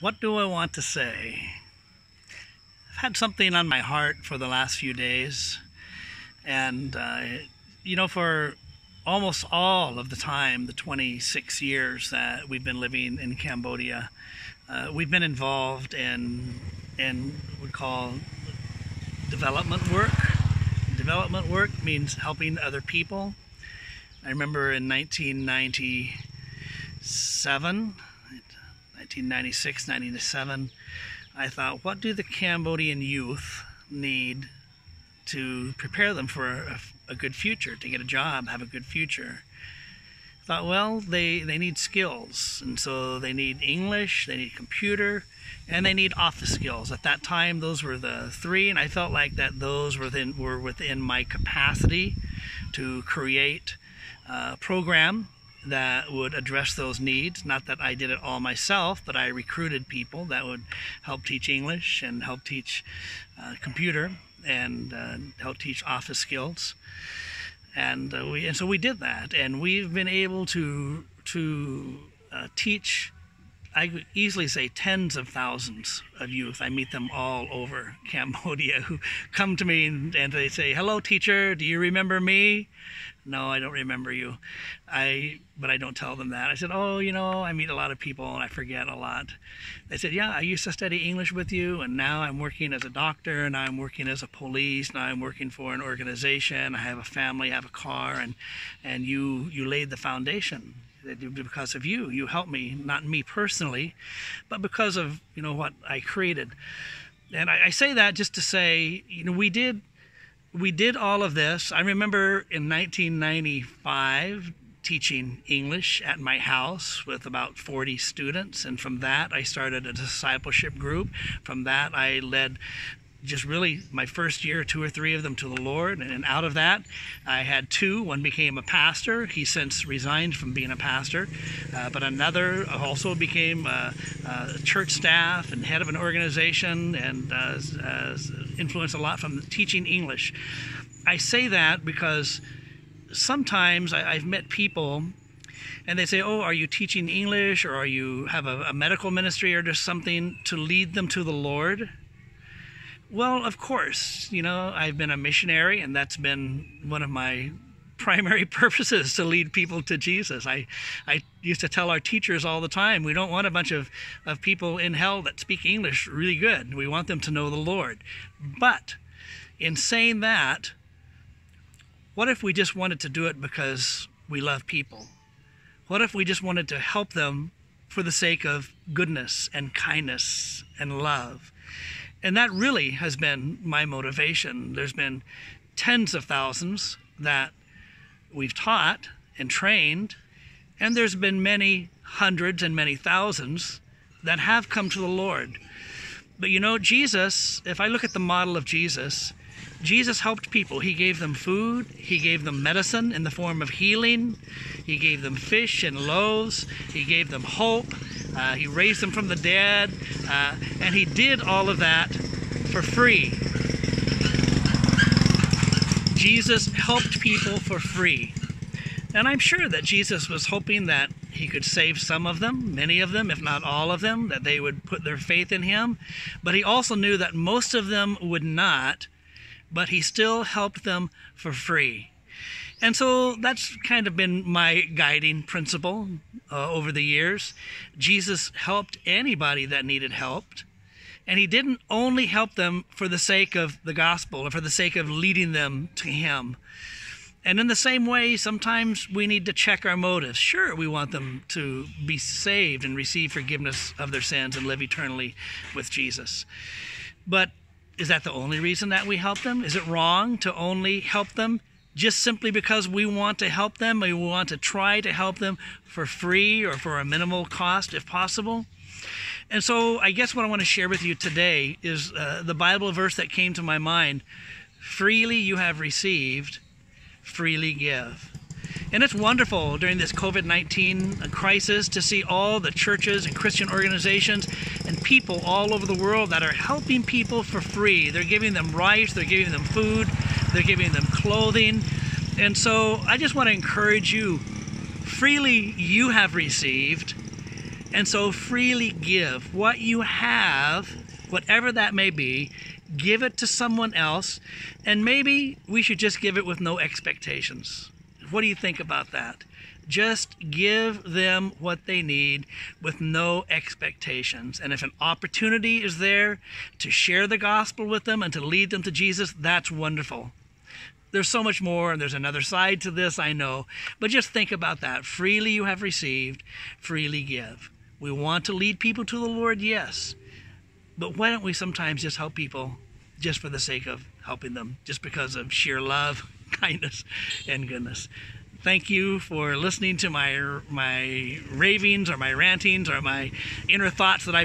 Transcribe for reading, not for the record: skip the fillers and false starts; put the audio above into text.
What do I want to say? I've had something on my heart for the last few days, and for almost all of the time, the 26 years that we've been living in Cambodia, we've been involved in what we call development work. Development work means helping other people. I remember in 1996, 97, I thought, what do the Cambodian youth need to prepare them for a good future, to get a job, have a good future? I thought, well, they need skills, and so they need English, they need computer, and they need office skills. At that time, those were the three, and I felt like that those were within my capacity to create a program that would address those needs. Not that I did it all myself, but I recruited people that would help teach English and help teach computer and help teach office skills. And so we did that, and we've been able to teach, I could easily say, tens of thousands of youth. I meet them all over Cambodia who come to me and they say, "Hello, teacher, do you remember me?" "No, I don't remember you." But I don't tell them that. I said, "Oh, I meet a lot of people and I forget a lot." They said, "Yeah, I used to study English with you, and now I'm working as a doctor, and I'm working as a police, now I'm working for an organization, I have a family, I have a car, and you laid the foundation. Because of you helped me, not me personally, but because of what I created." And I say that just to say, we did all of this. I remember in 1995 teaching English at my house with about 40 students, and from that I started a discipleship group. From that I led just really my first year, 2 or 3 of them to the Lord, and out of that I had 2. One became a pastor. He since resigned from being a pastor, but another also became church staff and head of an organization, and influenced a lot from teaching English. I say that because sometimes I've met people and they say, "Oh, are you teaching English, or are you have a medical ministry, or just something to lead them to the Lord?" Well, of course, I've been a missionary, and that's been one of my primary purposes, to lead people to Jesus. I used to tell our teachers all the time, we don't want a bunch of people in hell that speak English really good. We want them to know the Lord. But in saying that, what if we just wanted to do it because we love people? What if we just wanted to help them for the sake of goodness and kindness and love? And that really has been my motivation. There's been tens of thousands that we've taught and trained, and there's been many hundreds and many thousands that have come to the Lord. But Jesus, if I look at the model of Jesus, Jesus helped people. He gave them food. He gave them medicine in the form of healing. He gave them fish and loaves. He gave them hope. He raised them from the dead. And he did all of that for free. Jesus helped people for free. And I'm sure that Jesus was hoping that he could save some of them, many of them, if not all of them, that they would put their faith in him. But he also knew that most of them would not, but he still helped them for free. And so that's kind of been my guiding principle over the years. Jesus helped anybody that needed help. And he didn't only help them for the sake of the gospel or for the sake of leading them to him. And in the same way, sometimes we need to check our motives. Sure, we want them to be saved and receive forgiveness of their sins and live eternally with Jesus. But is that the only reason that we help them? Is it wrong to only help them just simply because we want to help them? We want to try to help them for free or for a minimal cost if possible? And so I guess what I want to share with you today is the Bible verse that came to my mind. Freely you have received, freely give. And it's wonderful during this COVID-19 crisis to see all the churches and Christian organizations and people all over the world that are helping people for free. They're giving them rice, they're giving them food, they're giving them clothing. And so I just want to encourage you, freely you have received, And so freely give what you have, whatever that may be, give it to someone else, and maybe we should just give it with no expectations. What do you think about that? Just give them what they need with no expectations. And if an opportunity is there to share the gospel with them and to lead them to Jesus, that's wonderful. There's so much more, and there's another side to this, I know. But just think about that. Freely you have received, freely give. We want to lead people to the Lord, yes. But why don't we sometimes just help people just for the sake of helping them, just because of sheer love, kindness, and goodness? Thank you for listening to my ravings or my rantings or my inner thoughts that I